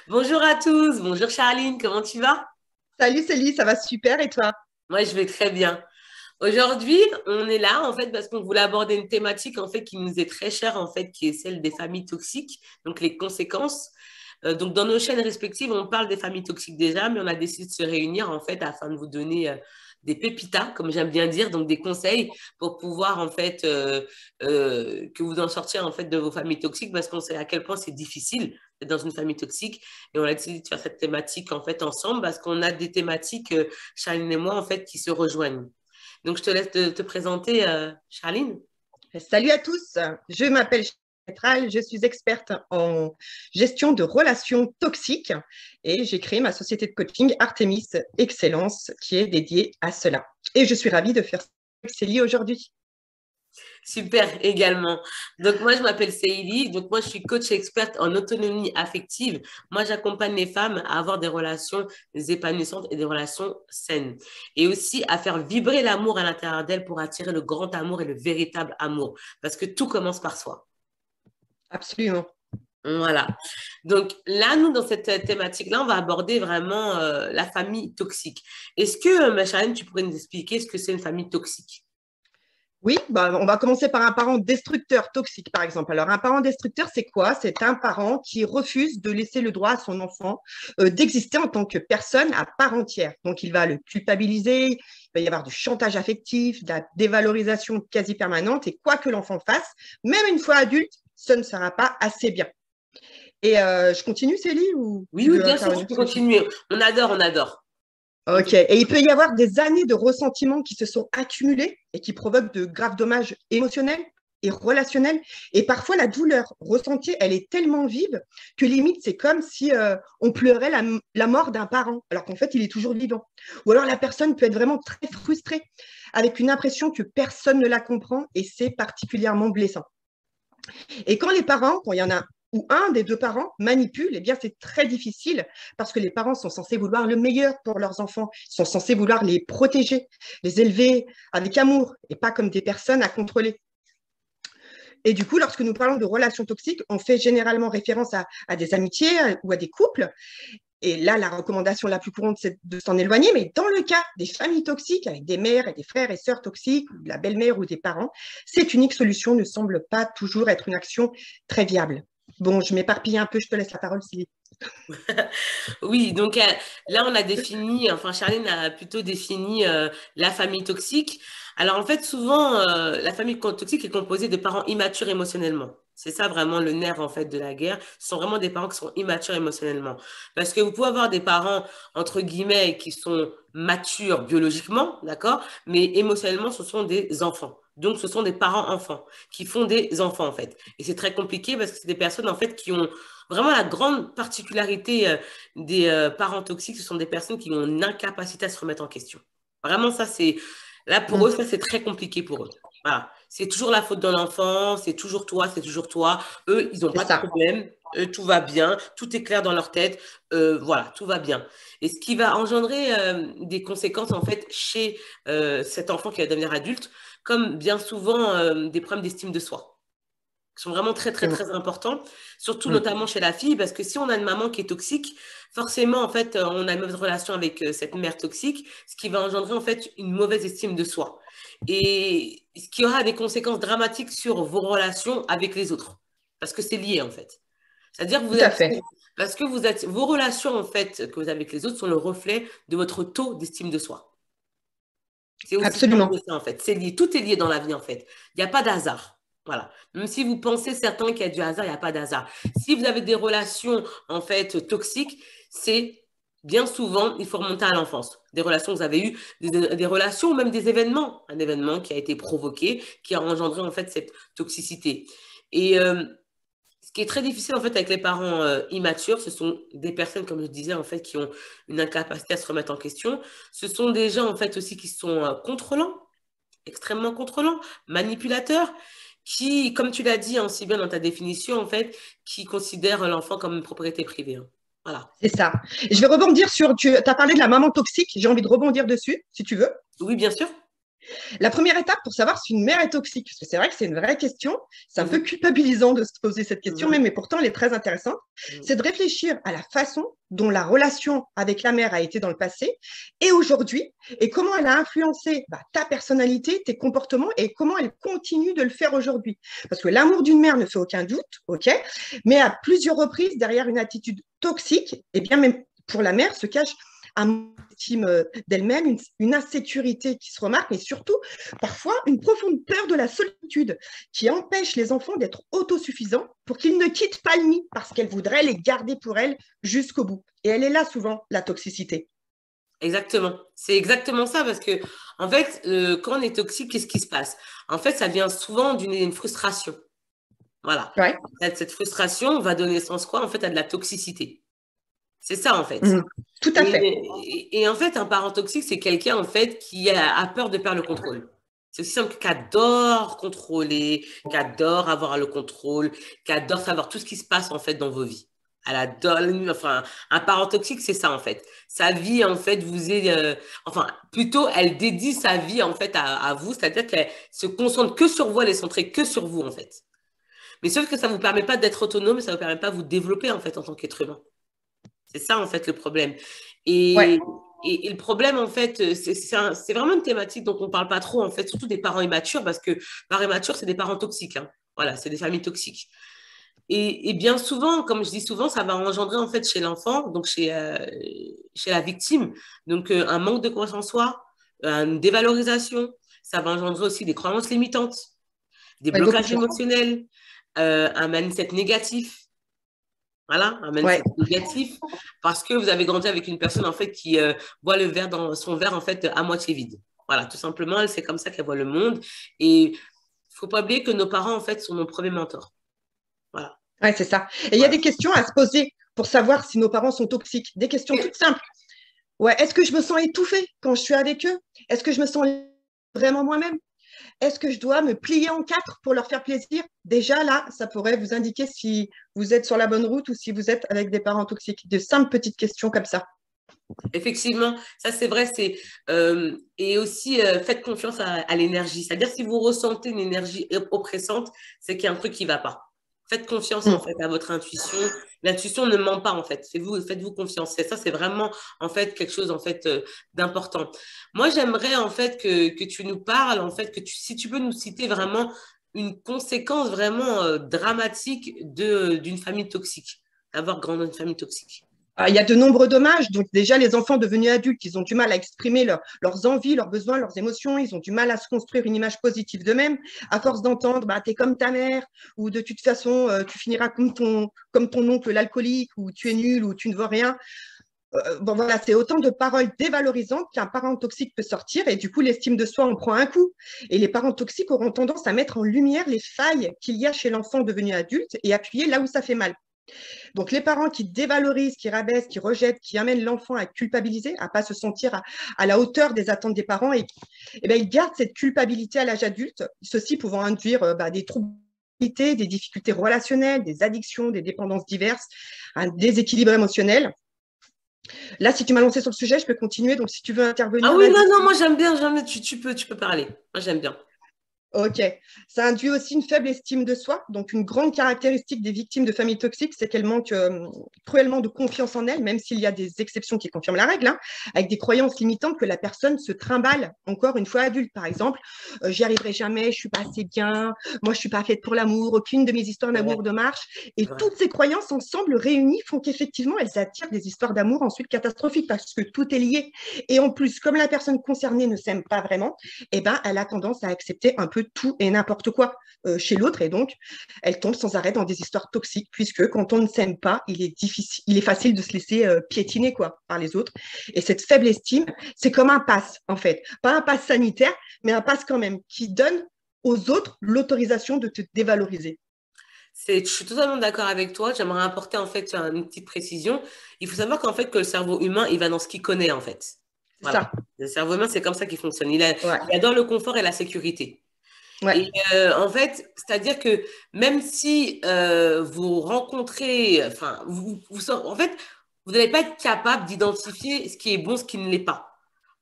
Bonjour à tous, bonjour Charline, comment tu vas? Salut Célie, ça va super et toi? Moi, je vais très bien. Aujourd'hui, on est là en fait parce qu'on voulait aborder une thématique en fait qui nous est très chère en fait, qui est celle des familles toxiques, donc les conséquences. Donc dans nos chaînes respectives, on parle des familles toxiques déjà, mais on a décidé de se réunir en fait afin de vous donner des pépitas, comme j'aime bien dire, donc des conseils pour pouvoir en fait que vous en sortir en fait de vos familles toxiques parce qu'on sait à quel point c'est difficile d'être dans une famille toxique et on a décidé de faire cette thématique en fait ensemble parce qu'on a des thématiques, Charline et moi en fait, qui se rejoignent. Donc, je te laisse te présenter, Charline. Salut à tous, je m'appelle Charles, je suis experte en gestion de relations toxiques et j'ai créé ma société de coaching Artemis Excellence qui est dédiée à cela. Et je suis ravie de faire ça avec Célie aujourd'hui. Super également. Donc, moi, je m'appelle Seili. Donc, moi, je suis coach experte en autonomie affective. Moi, j'accompagne les femmes à avoir des relations épanouissantes et des relations saines. Et aussi à faire vibrer l'amour à l'intérieur d'elles pour attirer le grand amour et le véritable amour. Parce que tout commence par soi. Absolument. Voilà. Donc là, nous, dans cette thématique-là, on va aborder vraiment la famille toxique. Est-ce que, ma Charline, tu pourrais nous expliquer ce que c'est une famille toxique? Oui, bah, on va commencer par un parent destructeur toxique, par exemple. Alors, un parent destructeur, c'est quoi? C'est un parent qui refuse de laisser le droit à son enfant d'exister en tant que personne à part entière. Donc, il va le culpabiliser, il va y avoir du chantage affectif, de la dévalorisation quasi permanente, et quoi que l'enfant fasse, même une fois adulte, ce ne sera pas assez bien. Et je continue, Célie, ou Oui, tu oui, veux bien sûr, tu intervenir peux sur le sujet? continuer. On adore, on adore. On peut- Ok. Et il peut y avoir des années de ressentiments qui se sont accumulés et qui provoquent de graves dommages émotionnels et relationnels. Et parfois, la douleur ressentie, elle est tellement vive que limite, c'est comme si on pleurait la mort d'un parent, alors qu'en fait, il est toujours vivant. Ou alors, la personne peut être vraiment très frustrée, avec une impression que personne ne la comprend, et c'est particulièrement blessant. Et quand les parents, quand il y en a ou un des deux parents manipule, eh bien c'est très difficile parce que les parents sont censés vouloir le meilleur pour leurs enfants, ils sont censés vouloir les protéger, les élever avec amour et pas comme des personnes à contrôler. Et du coup, lorsque nous parlons de relations toxiques, on fait généralement référence à des amitiés ou à des couples. Et là, la recommandation la plus courante, c'est de s'en éloigner. Mais dans le cas des familles toxiques, avec des mères et des frères et sœurs toxiques, ou de la belle-mère ou des parents, cette unique solution ne semble pas toujours être une action très viable. Bon, je m'éparpille un peu, je te laisse la parole, Sylvie. Oui, donc là, on a défini, enfin, Charline a plutôt défini la famille toxique. Alors, en fait, souvent, la famille toxique est composée de parents immatures émotionnellement. C'est ça vraiment le nerf, en fait, de la guerre. Ce sont vraiment des parents qui sont immatures émotionnellement. Parce que vous pouvez avoir des parents, entre guillemets, qui sont matures biologiquement, d'accord? Mais émotionnellement, ce sont des enfants. Donc, ce sont des parents-enfants qui font des enfants, en fait. Et c'est très compliqué parce que c'est des personnes, en fait, qui ont vraiment la grande particularité des parents toxiques, ce sont des personnes qui ont une incapacité à se remettre en question. Vraiment, ça, c'est. Là, pour eux, Mmh, ça, c'est très compliqué pour eux. Voilà. C'est toujours la faute de l'enfant, c'est toujours toi, c'est toujours toi. Eux, ils n'ont c'est pas de ça. problème. Eux, tout va bien, tout est clair dans leur tête. Voilà, tout va bien. Et ce qui va engendrer des conséquences, en fait, chez cet enfant qui va devenir adulte, comme bien souvent des problèmes d'estime de soi qui sont vraiment très, très, Mmh, très importants, surtout mmh, notamment chez la fille, parce que si on a une maman qui est toxique, forcément, en fait, on a une mauvaise relation avec cette mère toxique, ce qui va engendrer, en fait, une mauvaise estime de soi. Et ce qui aura des conséquences dramatiques sur vos relations avec les autres, parce que c'est lié, en fait. C'est-à-dire que tout à fait. parce que vos relations, en fait, que vous avez avec les autres sont le reflet de votre taux d'estime de soi. C'est aussi simple que Absolument. ça, en fait. C'est lié. Tout est lié dans la vie, en fait. Il n'y a pas d'hasard. Voilà. Même si vous pensez certains qu'il y a du hasard, il n'y a pas d'hasard. Si vous avez des relations, en fait, toxiques, c'est bien souvent, il faut remonter à l'enfance. Des relations que vous avez eues, des relations ou même des événements. Un événement qui a été provoqué, qui a engendré, en fait, cette toxicité. Et ce qui est très difficile en fait avec les parents immatures, ce sont des personnes, comme je disais, en fait, qui ont une incapacité à se remettre en question. Ce sont des gens en fait aussi qui sont contrôlants, extrêmement contrôlants, manipulateurs, qui, comme tu l'as dit aussi bien dans ta définition, en fait, qui considèrent l'enfant comme une propriété privée, hein. Voilà. C'est ça. Je vais rebondir sur, tu as parlé de la maman toxique, j'ai envie de rebondir dessus, si tu veux. Oui, bien sûr. La première étape pour savoir si une mère est toxique, parce que c'est vrai que c'est une vraie question, c'est un peu Mhm. culpabilisant de se poser cette question, Mhm. mais pourtant elle est très intéressante, Mhm. c'est de réfléchir à la façon dont la relation avec la mère a été dans le passé et aujourd'hui, et comment elle a influencé ta personnalité, tes comportements, et comment elle continue de le faire aujourd'hui. Parce que l'amour d'une mère ne fait aucun doute, ok, mais à plusieurs reprises, derrière une attitude toxique, et bien même pour la mère, se cache un estime d'elle-même, une insécurité qui se remarque, mais surtout parfois une profonde peur de la solitude qui empêche les enfants d'être autosuffisants pour qu'ils ne quittent pas le nid parce qu'elle voudrait les garder pour elle jusqu'au bout. Et elle est là souvent, la toxicité. Exactement. C'est exactement ça parce que, en fait, quand on est toxique, qu'est-ce qui se passe? En fait, ça vient souvent d'une frustration. Voilà. Ouais. Cette frustration va donner sens quoi? En fait, à de la toxicité. C'est ça, en fait. Mmh. Tout à fait. Et en fait, un parent toxique, c'est quelqu'un, en fait, qui a peur de perdre le contrôle. C'est aussi simple qu'adore contrôler, qu'adore avoir le contrôle, qu'adore savoir tout ce qui se passe, en fait, dans vos vies. Elle adore, enfin, un parent toxique, c'est ça, en fait. Sa vie, en fait, vous est, enfin, plutôt, elle dédie sa vie, en fait, à vous, c'est-à-dire qu'elle se concentre que sur vous, elle est centrée que sur vous, en fait. Mais sauf que ça ne vous permet pas d'être autonome, ça ne vous permet pas de vous développer, en fait, en tant qu'être humain. C'est ça, en fait, le problème. Ouais. Et, et le problème, en fait, c'est vraiment une thématique dont on ne parle pas trop, en fait, surtout des parents immatures, parce que parents immatures, c'est des parents toxiques. Hein. Voilà, c'est des familles toxiques. Et bien souvent, comme je dis souvent, ça va engendrer, en fait, chez l'enfant, donc chez la victime, donc un manque de confiance en soi, une dévalorisation. Ça va engendrer aussi des croyances limitantes, des Ouais, beaucoup de blocages choses. émotionnels, un mindset négatif. Voilà, un Ouais. mindset négatif parce que vous avez grandi avec une personne en fait qui voit le verre dans son verre en fait à moitié vide. Voilà, tout simplement, c'est comme ça qu'elle voit le monde. Et il faut pas oublier que nos parents en fait sont nos premiers mentors. Voilà, Ouais, c'est ça. Et il y a voilà. des questions à se poser pour savoir si nos parents sont toxiques. Des questions toutes simples. Ouais, est-ce que je me sens étouffée quand je suis avec eux? Est-ce que je me sens vraiment moi-même? Est-ce que je dois me plier en quatre pour leur faire plaisir? Déjà, là, ça pourrait vous indiquer si vous êtes sur la bonne route ou si vous êtes avec des parents toxiques. De simples petites questions comme ça. Effectivement, ça c'est vrai, et aussi faites confiance à l'énergie. C'est-à-dire si vous ressentez une énergie oppressante, c'est qu'il y a un truc qui ne va pas. Faites confiance en Mm. fait à votre intuition. L'intuition ne ment pas en fait. Faites-vous confiance. Ça, c'est vraiment en fait quelque chose en fait d'important. Moi, j'aimerais en fait que tu nous parles en fait si tu peux nous citer vraiment une conséquence vraiment dramatique d'une famille toxique, d'avoir grandi dans une famille toxique. Il y a de nombreux dommages. Donc, déjà, les enfants devenus adultes, ils ont du mal à exprimer leurs envies, leurs besoins, leurs émotions. Ils ont du mal à se construire une image positive d'eux-mêmes. À force d'entendre, t'es comme ta mère, ou de toute façon, tu finiras comme ton oncle l'alcoolique, ou tu es nul, ou tu ne vaux rien. Bon, voilà, c'est autant de paroles dévalorisantes qu'un parent toxique peut sortir. Et du coup, l'estime de soi en prend un coup. Et les parents toxiques auront tendance à mettre en lumière les failles qu'il y a chez l'enfant devenu adulte et appuyer là où ça fait mal. Donc, les parents qui dévalorisent, qui rabaissent, qui rejettent, qui amènent l'enfant à culpabiliser, à ne pas se sentir à la hauteur des attentes des parents, et ben, ils gardent cette culpabilité à l'âge adulte, ceci pouvant induire des troubles, des difficultés relationnelles, des addictions, des dépendances diverses, un déséquilibre émotionnel. Là, si tu m'as lancé sur le sujet, je peux continuer. Donc, si tu veux Ah intervenir, oui, vas-y. non, non, moi j'aime bien, tu peux parler. Moi j'aime bien. Ok. Ça induit aussi une faible estime de soi. Donc, une grande caractéristique des victimes de familles toxiques, c'est qu'elles manquent cruellement de confiance en elles, même s'il y a des exceptions qui confirment la règle, hein, avec des croyances limitantes que la personne se trimballe encore une fois adulte. Par exemple, j'y arriverai jamais, je suis pas assez bien, moi je suis pas faite pour l'amour, aucune de mes histoires C'est vrai, d'amour ne marche. Et c'est vrai. toutes ces croyances ensemble réunies font qu'effectivement, elles attirent des histoires d'amour ensuite catastrophiques parce que tout est lié. Et en plus, comme la personne concernée ne s'aime pas vraiment, eh ben, elle a tendance à accepter un peu tout et n'importe quoi chez l'autre. Et donc, elle tombe sans arrêt dans des histoires toxiques, puisque quand on ne s'aime pas, il est facile de se laisser piétiner quoi, par les autres. Et cette faible estime, c'est comme un pass, en fait. Pas un pass sanitaire, mais un pass quand même, qui donne aux autres l'autorisation de te dévaloriser. Je suis totalement d'accord avec toi. J'aimerais apporter en fait une petite précision. Il faut savoir qu'en fait que le cerveau humain, il va dans ce qu'il connaît en fait. C'est Voilà. ça. Le cerveau humain, c'est comme ça qu'il fonctionne. Ouais. Il adore le confort et la sécurité. Ouais. Et en fait, c'est-à-dire que même si vous rencontrez, en fait, vous n'allez pas être capable d'identifier ce qui est bon, ce qui ne l'est pas.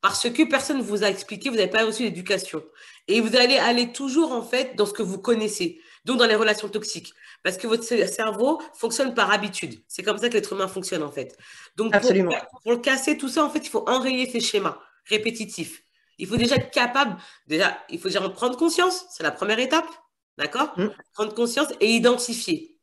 Parce que personne ne vous a expliqué, vous n'avez pas reçu l'éducation. Et vous allez aller toujours, en fait, dans ce que vous connaissez, donc dans les relations toxiques. Parce que votre cerveau fonctionne par habitude. C'est comme ça que l'être humain fonctionne, en fait. Donc, Absolument. pour le casser, tout ça, en fait, il faut enrayer ces schémas répétitifs. Il faut déjà être capable, déjà, il faut déjà en prendre conscience, c'est la première étape, d'accord? Mm. Prendre conscience et identifier.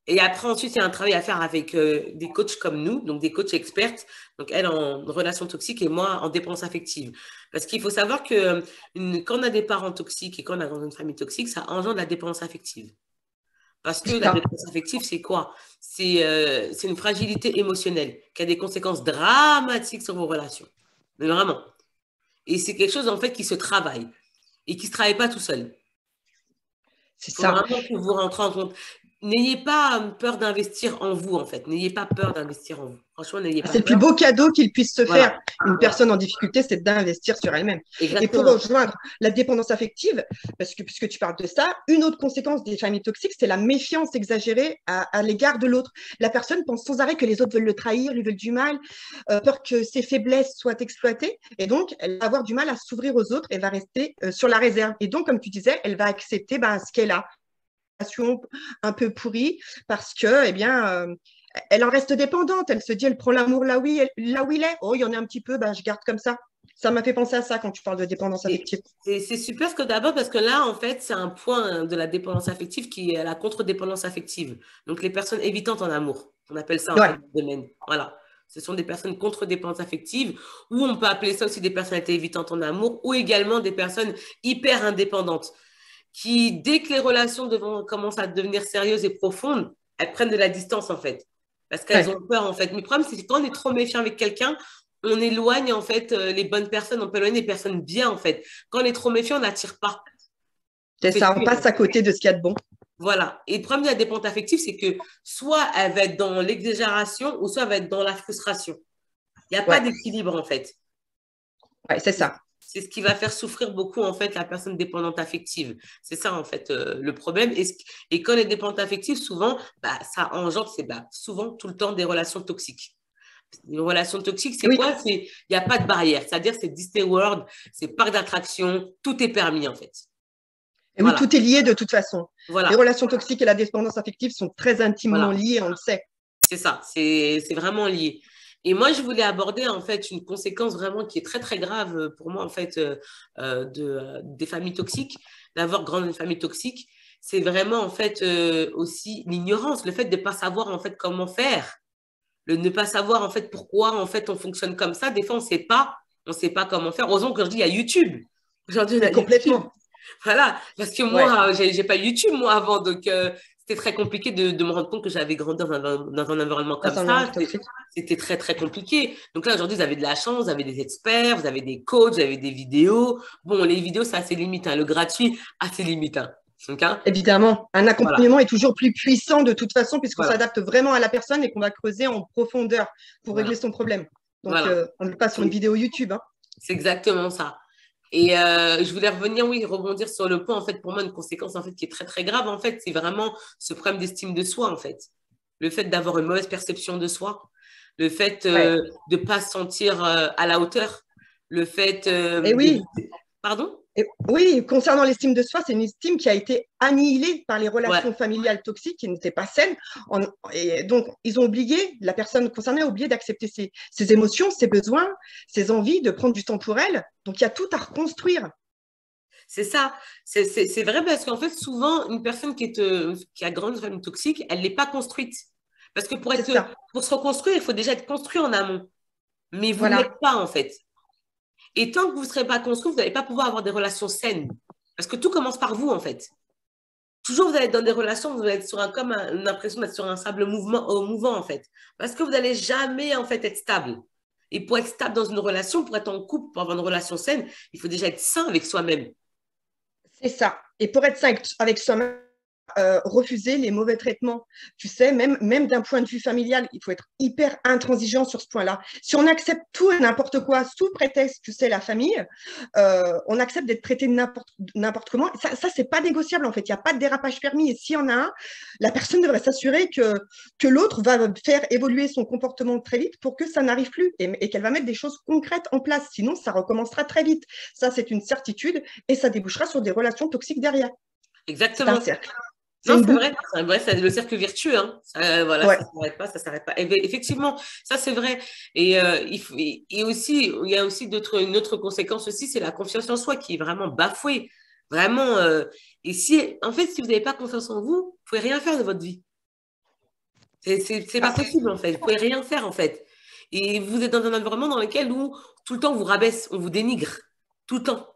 Et après, ensuite, il y a un travail à faire avec des coachs comme nous, donc des coachs expertes, donc elle en relation toxique et moi en dépendance affective. Parce qu'il faut savoir que quand on a des parents toxiques et quand on a dans une famille toxique, ça engendre la dépendance affective. Parce que C'est la ça. dépendance affective, c'est quoi? C'est une fragilité émotionnelle qui a des conséquences dramatiques sur vos relations. Mais vraiment. Et c'est quelque chose, en fait, qui se travaille et qui ne se travaille pas tout seul. C'est Il faut ça. vraiment que vous rentrez en compte. N'ayez pas peur d'investir en vous, en fait. N'ayez pas peur d'investir en vous. Franchement, n'ayez pas C'est le plus peur. beau cadeau qu'il puisse se faire, Voilà. une Voilà. personne en difficulté, c'est d'investir sur elle-même. Et pour Exactement. rejoindre la dépendance affective, parce que puisque tu parles de ça, une autre conséquence des familles toxiques, c'est la méfiance exagérée à l'égard de l'autre. La personne pense sans arrêt que les autres veulent le trahir, lui veulent du mal, peur que ses faiblesses soient exploitées. Et donc, elle va avoir du mal à s'ouvrir aux autres et va rester sur la réserve. Et donc, comme tu disais, elle va accepter ce qu'elle a, un peu pourrie, parce que, eh bien, elle en reste dépendante. Elle se dit, elle prend l'amour là où il est. Oh, il y en a un petit peu, je garde comme ça. Ça m'a fait penser à ça quand tu parles de dépendance affective. C'est super ce que tu abordes parce que là, en fait, c'est un point de la dépendance affective qui est la contre-dépendance affective. Donc, les personnes évitantes en amour. On appelle ça, en fait, Ouais, le domaine. Voilà. Ce sont des personnes contre-dépendances affectives ou on peut appeler ça aussi des personnalités évitantes en amour ou également des personnes hyper indépendantes qui, dès que les relations commencent à devenir sérieuses et profondes, elles prennent de la distance, en fait. Parce qu'elles ouais, ont peur, en fait. Mais le problème, c'est que quand on est trop méfiant avec quelqu'un, on éloigne, en fait, les bonnes personnes. On peut éloigner les personnes bien, en fait. Quand on est trop méfiant, on n'attire pas. On c'est fait ça. On fuir, en passe à fait. côté de ce qu'il y a de bon. Voilà. Et le problème de la dépendance affective, c'est que soit elle va être dans l'exagération ou soit elle va être dans la frustration. Il n'y a pas Ouais, d'équilibre, en fait. ouais, c'est ça. C'est ce qui va faire souffrir beaucoup, en fait, la personne dépendante affective. C'est ça, en fait, le problème. Et quand elle est dépendante affective, souvent, ça engendre, souvent, tout le temps, des relations toxiques. Une relation toxique, c'est Oui, quoi? Il n'y a pas de barrière. C'est-à-dire, c'est Disney World, c'est parc d'attraction, tout est permis, en fait. et oui, Voilà, tout est lié de toute façon. Les voilà, relations toxiques et la dépendance affective sont très intimement voilà. liées, on le sait. C'est ça, c'est vraiment lié. Et moi, je voulais aborder en fait une conséquence vraiment qui est très très grave pour moi en fait des familles toxiques, d'avoir grandi dans une famille toxique. C'est vraiment en fait aussi l'ignorance, le fait de ne pas savoir en fait comment faire, le ne pas savoir en fait pourquoi en fait on fonctionne comme ça. Des fois, on sait pas comment faire. Heureusement qu'aujourd'hui, il y a YouTube. Aujourd'hui, on a Mais YouTube. complètement. Voilà, parce que Ouais, moi, j'ai pas YouTube, moi, avant, donc c'était très compliqué de me rendre compte que j'avais grandi dans un environnement comme dans un ça. environnement toxique. C'était très, très compliqué. Donc là, aujourd'hui, vous avez de la chance, vous avez des experts, vous avez des coachs, vous avez des vidéos. Bon, les vidéos, c'est assez limite, hein. Le gratuit, assez limite, hein. Donc, hein, Évidemment, un voilà, accompagnement est toujours plus puissant de toute façon puisqu'on voilà, s'adapte vraiment à la personne et qu'on va creuser en profondeur pour régler voilà, son problème. Donc, voilà. on n'est pas sur une vidéo YouTube, hein. C'est exactement ça. Et je voulais revenir, oui, rebondir sur le point, en fait, pour moi, une conséquence, en fait, qui est très, très grave, en fait, c'est vraiment ce problème d'estime de soi, en fait. Le fait d'avoir une mauvaise perception de soi, le fait Ouais. de ne pas se sentir à la hauteur, le fait Et oui, Pardon? oui, concernant l'estime de soi, c'est une estime qui a été annihilée par les Ouais, relations familiales toxiques qui n'étaient pas saines. Et donc, ils ont oublié, la personne concernée a oublié d'accepter ses émotions, ses besoins, ses envies, de prendre du temps pour elle. Donc, il y a tout à reconstruire. c'est ça. C'est vrai parce qu'en fait, souvent, une personne qui a grandi dans une famille toxique, elle n'est pas construite. Parce que C'est ça. pour se reconstruire, il faut déjà être construit en amont. Mais vous ne Voilà. l'êtes pas, en fait. Et tant que vous ne serez pas construit, vous n'allez pas pouvoir avoir des relations saines. Parce que tout commence par vous, en fait. Toujours, vous allez être dans des relations, vous allez être sur une impression d'être sur un sable mouvant, en fait. Parce que vous n'allez jamais, en fait, être stable. Et pour être stable dans une relation, pour être en couple, pour avoir une relation saine, il faut déjà être sain avec soi-même. C'est ça. Et pour être sain avec soi-même, refuser les mauvais traitements. Tu sais, même d'un point de vue familial, il faut être hyper intransigeant sur ce point-là. Si on accepte tout et n'importe quoi sous prétexte, tu sais, la famille, on accepte d'être traité n'importe comment. Ça c'est pas négociable en fait. Il n'y a pas de dérapage permis. Et s'il y en a un, la personne devrait s'assurer que l'autre va faire évoluer son comportement très vite pour que ça n'arrive plus et qu'elle va mettre des choses concrètes en place. Sinon, ça recommencera très vite. Ça, c'est une certitude et ça débouchera sur des relations toxiques derrière. C'est un Exactement. cercle. Non, c'est vrai, c'est le cercle vertueux, hein. Voilà, Ouais. ça s'arrête pas, ça s'arrête pas. Et effectivement, ça c'est vrai. Et, aussi, il y a aussi une autre conséquence aussi, c'est la confiance en soi qui est vraiment bafouée. Vraiment. Et si, en fait, si vous n'avez pas confiance en vous, vous pouvez rien faire de votre vie. C'est pas possible, en fait. Vous pouvez rien faire, en fait. Et vous êtes dans un environnement dans lequel où, tout le temps, on vous rabaisse, on vous dénigre. Tout le temps.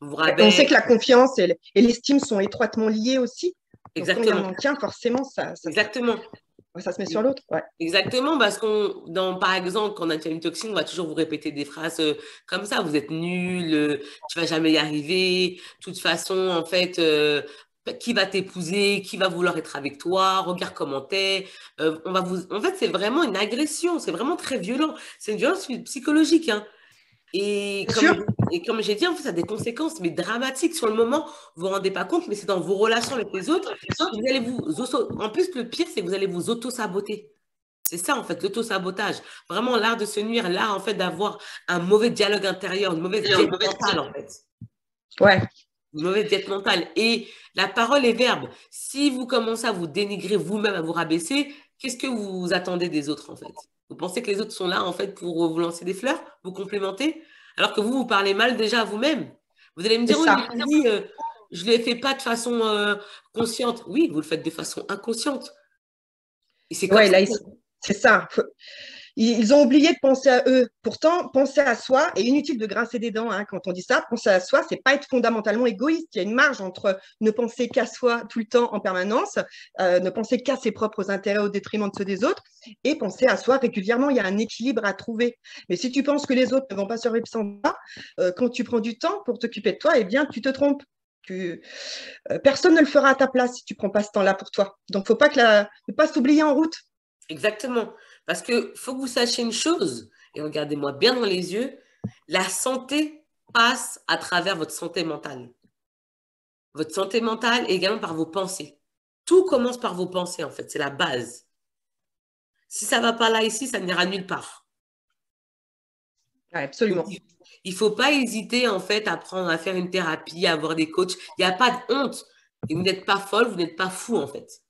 On vous On rabaisse. sait que la confiance et l'estime sont étroitement liées aussi. Donc, quand il y en Exactement. manque un, forcément, ça se met sur l'autre. Ouais. Exactement, parce par exemple, quand on a une toxine, on va toujours vous répéter des phrases comme ça. Vous êtes nul, tu vas jamais y arriver. De toute façon, en fait, qui va t'épouser, qui va vouloir être avec toi, regarde comment t'es. En fait, c'est vraiment une agression, c'est vraiment très violent. C'est une violence psychologique, hein. Et Bien comme, sûr. et comme j'ai dit, en fait, ça a des conséquences, mais dramatiques sur le moment. Vous vous rendez pas compte, mais c'est dans vos relations avec les autres. Vous allez en plus, le pire, c'est que vous allez vous auto-saboter. C'est ça, en fait, l'auto-sabotage. Vraiment, l'art de se nuire, l'art, en fait, d'avoir un mauvais dialogue intérieur, une mauvaise diète mentale, en fait. Ouais. Une mauvaise diète mentale. Et la parole est verbe. Si vous commencez à vous dénigrer vous-même, à vous rabaisser, qu'est-ce que vous attendez des autres, en fait? Vous pensez que les autres sont là, en fait, pour vous lancer des fleurs, vous complémenter, alors que vous parlez mal déjà à vous-même. Vous allez me dire, C'est oui, ça. mais Cindy, je ne le fais pas de façon consciente. Oui, vous le faites de façon inconsciente. Et c'est comme Ouais, ça. là, c'est ça. Ils ont oublié de penser à eux. Pourtant, penser à soi est inutile de grincer des dents, hein, quand on dit ça. Penser à soi, c'est pas être fondamentalement égoïste. Il y a une marge entre ne penser qu'à soi tout le temps en permanence, ne penser qu'à ses propres intérêts au détriment de ceux des autres, et penser à soi régulièrement. Il y a un équilibre à trouver. Mais si tu penses que les autres ne vont pas survivre sans toi, quand tu prends du temps pour t'occuper de toi, eh bien, tu te trompes. Personne ne le fera à ta place si tu prends pas ce temps-là pour toi. Donc, faut pas ne pas s'oublier en route. Exactement. Parce que faut que vous sachiez une chose, et regardez-moi bien dans les yeux, la santé passe à travers votre santé mentale. Votre santé mentale et également par vos pensées. Tout commence par vos pensées, en fait. C'est la base. Si ça ne va pas là, ici, ça n'ira nulle part. Ouais, Donc, absolument. il ne faut pas hésiter, en fait, à prendre, à faire une thérapie, à avoir des coachs. Il n'y a pas de honte. Et vous n'êtes pas folle, vous n'êtes pas fou, en fait.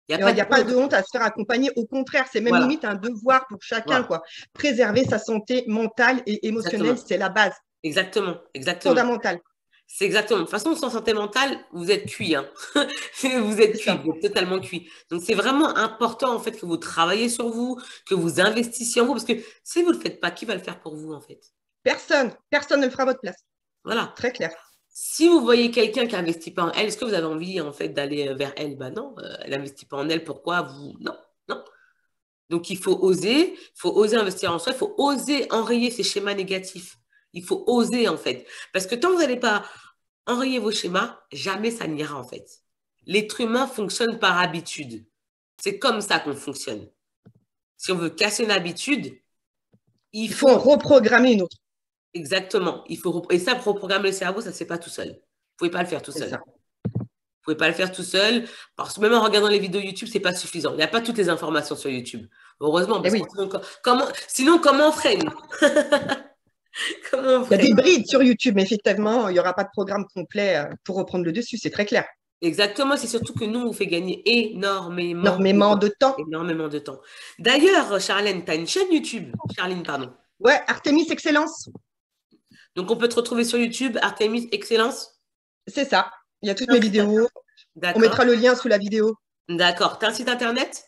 Il n'y a Il pas n'y de a pas honte. de honte à se faire accompagner. Au contraire, c'est même Voilà. limite un devoir pour chacun, Voilà. quoi. Préserver sa santé mentale et émotionnelle, Exactement. c'est la base Exactement. Exactement. fondamentale. C'est exactement. De toute façon, sans santé mentale, vous êtes cuit, hein. Vous êtes C'est cuit, ça. vous êtes totalement cuit. Donc, c'est vraiment important, en fait, que vous travaillez sur vous, que vous investissiez en vous, parce que si vous ne le faites pas, qui va le faire pour vous, en fait? Personne ne le fera à votre place. Voilà. Très clair. Si vous voyez quelqu'un qui n'investit pas en elle, est-ce que vous avez envie, en fait, d'aller vers elle? Ben non, elle n'investit pas en elle. Pourquoi vous? Non, non. Donc, il faut oser investir en soi, il faut oser enrayer ces schémas négatifs. Il faut oser, en fait. Parce que tant que vous n'allez pas enrayer vos schémas, jamais ça n'ira, en fait. L'être humain fonctionne par habitude. C'est comme ça qu'on fonctionne. Si on veut casser une habitude, Il faut en reprogrammer une autre. Exactement. Et ça, pour reprogrammer le cerveau, ça ne se fait pas tout seul. Vous ne pouvez pas le faire tout C'est seul. ça. Vous ne pouvez pas le faire tout seul, parce que même en regardant les vidéos YouTube, ce n'est pas suffisant. Il n'y a pas toutes les informations sur YouTube. Heureusement, parce oui. que sinon, comment on ferait, nous? Comment on Il y a ferait? des brides sur YouTube, mais effectivement, il n'y aura pas de programme complet pour reprendre le dessus, c'est très clair. Exactement, c'est surtout que nous, on vous fait gagner énormément de Énormément temps. de temps. Énormément de temps. D'ailleurs, Charlène, tu as une chaîne YouTube. Charline, pardon. Ouais, Artemis Excellence. Donc, on peut te retrouver sur YouTube, Artemis Excellence. C'est ça. Il y a toutes mes vidéos. On D'accord. mettra le lien sous la vidéo. D'accord. Tu as un site internet?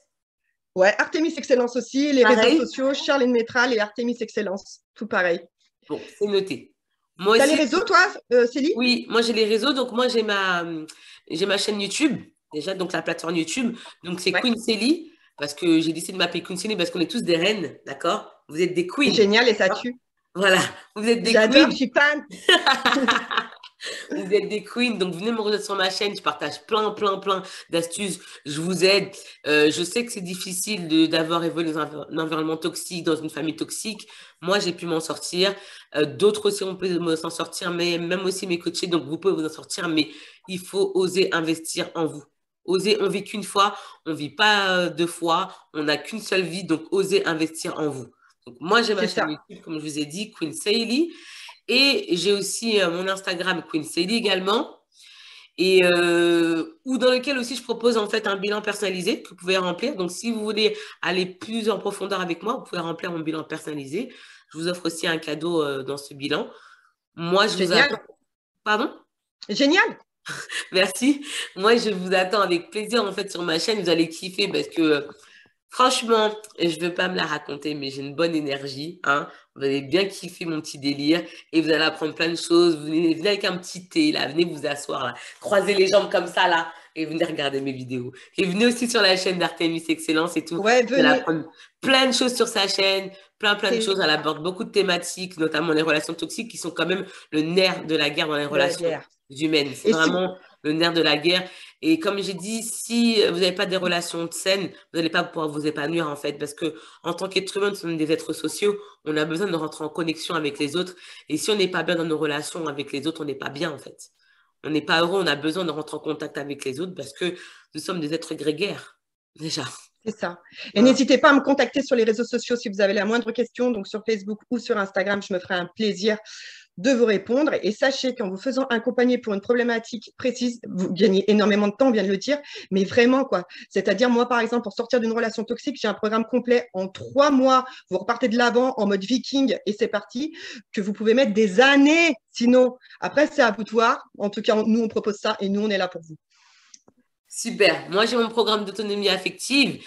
Ouais, Artemis Excellence aussi, les Pareil. réseaux sociaux, Charlène Métral et Artemis Excellence. Tout pareil. Bon, c'est noté. Moi T'as aussi. les réseaux, toi, Célie? Oui, moi j'ai les réseaux. Donc, moi j'ai ma chaîne YouTube, déjà, donc la plateforme YouTube. Donc, c'est Ouais. Queen Célie, parce que j'ai décidé de m'appeler Queen Célie parce qu'on est tous des reines, d'accord? Vous êtes des queens. C'est génial et ça tue. Voilà, vous êtes des J'adore, queens. je suis fan. Vous êtes des queens, donc venez me rejoindre sur ma chaîne. Je partage plein d'astuces. Je vous aide. Je sais que c'est difficile d'avoir évolué dans un environnement toxique, dans une famille toxique. Moi, j'ai pu m'en sortir. D'autres aussi ont pu s'en sortir, mais même aussi mes coachés, donc vous pouvez vous en sortir, mais il faut oser investir en vous. Oser, on vit qu'une fois, on vit pas deux fois, on n'a qu'une seule vie, donc osez investir en vous. Donc, moi, j'ai ma C'est chaîne ça. YouTube, comme je vous ai dit, Queen Saily. Et j'ai aussi mon Instagram Queen Sadie également, et ou dans lequel aussi je propose en fait un bilan personnalisé que vous pouvez remplir. Donc si vous voulez aller plus en profondeur avec moi, vous pouvez remplir mon bilan personnalisé. Je vous offre aussi un cadeau dans ce bilan. Moi, je vous attends. Génial. Pardon? Génial. Merci. Moi, je vous attends avec plaisir en fait sur ma chaîne. Vous allez kiffer parce que franchement, je ne veux pas me la raconter, mais j'ai une bonne énergie. Hein. Vous allez bien kiffer mon petit délire et vous allez apprendre plein de choses. Venez avec un petit thé, là. Venez vous asseoir, là. Croisez les jambes comme ça, là. Et venez regarder mes vidéos. Et venez aussi sur la chaîne d'Artemis Excellence et tout. Ouais, Vous allez venez. apprendre plein de choses sur sa chaîne. Plein de C'est choses. Elle aborde beaucoup de thématiques, notamment les relations toxiques qui sont quand même le nerf de la guerre dans les de la relations guerre. humaines. C'est Et si, vraiment le nerf de la guerre. Et comme j'ai dit, si vous n'avez pas des relations saines, vous n'allez pas pouvoir vous épanouir en fait, parce que en tant qu'être humain, nous sommes des êtres sociaux, on a besoin de rentrer en connexion avec les autres. Et si on n'est pas bien dans nos relations avec les autres, on n'est pas bien en fait. On n'est pas heureux, on a besoin de rentrer en contact avec les autres parce que nous sommes des êtres grégaires, déjà. c'est ça. Et Voilà. n'hésitez pas à me contacter sur les réseaux sociaux si vous avez la moindre question, donc sur Facebook ou sur Instagram, je me ferai un plaisir de vous répondre. Et sachez qu'en vous faisant accompagner pour une problématique précise, vous gagnez énormément de temps, on vient de le dire, mais vraiment, quoi. C'est-à-dire, moi, par exemple, pour sortir d'une relation toxique, j'ai un programme complet en 3 mois. Vous repartez de l'avant en mode viking et c'est parti, que vous pouvez mettre des années. Sinon, après, c'est à vous de voir. En tout cas, nous, on propose ça et nous, on est là pour vous. Super. Moi, j'ai mon programme d'autonomie affective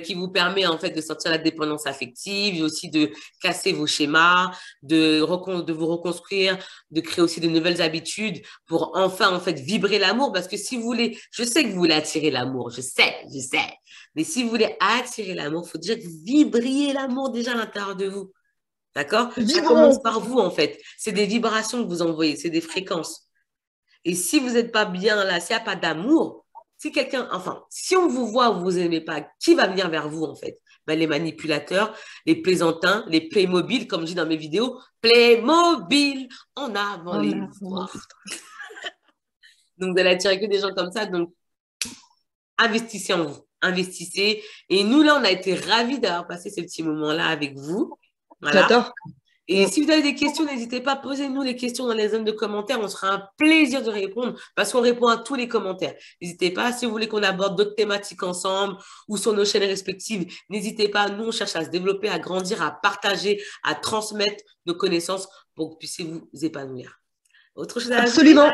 qui vous permet en fait de sortir la dépendance affective, et aussi de casser vos schémas, de vous reconstruire, de créer aussi de nouvelles habitudes pour enfin en fait vibrer l'amour. Parce que si vous voulez, je sais que vous voulez attirer l'amour, je sais. Mais si vous voulez attirer l'amour, il faut déjà que vous vibriez l'amour déjà à l'intérieur de vous. D'accord? Ça commence Vibrons. par vous en fait. C'est des vibrations que vous envoyez, c'est des fréquences. Et si vous n'êtes pas bien là, s'il n'y a pas d'amour, si quelqu'un, enfin, si on vous voit ou vous aimez pas, qui va venir vers vous en fait? Ben, les manipulateurs, les plaisantins, les Playmobil, comme je dis dans mes vidéos, Playmobil, en avant En les avant les histoires. histoires. Donc, vous allez attirer que des gens comme ça. Donc, investissez en vous, investissez. Et nous, là, on a été ravis d'avoir passé ce petit moment-là avec vous. Voilà. J'adore. Et si vous avez des questions, n'hésitez pas à poser nous les questions dans les zones de commentaires. On sera un plaisir de répondre parce qu'on répond à tous les commentaires. N'hésitez pas, si vous voulez qu'on aborde d'autres thématiques ensemble ou sur nos chaînes respectives, n'hésitez pas. Nous, on cherche à se développer, à grandir, à partager, à transmettre nos connaissances pour que vous puissiez vous épanouir. Autre chose à ajouter? Absolument.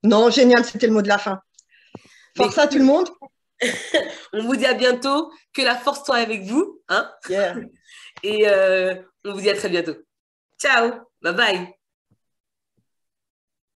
Non, génial, c'était le mot de la fin. Force à tout le monde. On vous dit à bientôt. Que la force soit avec vous. Hein? Yeah. Et on vous dit à très bientôt. Ciao, bye bye.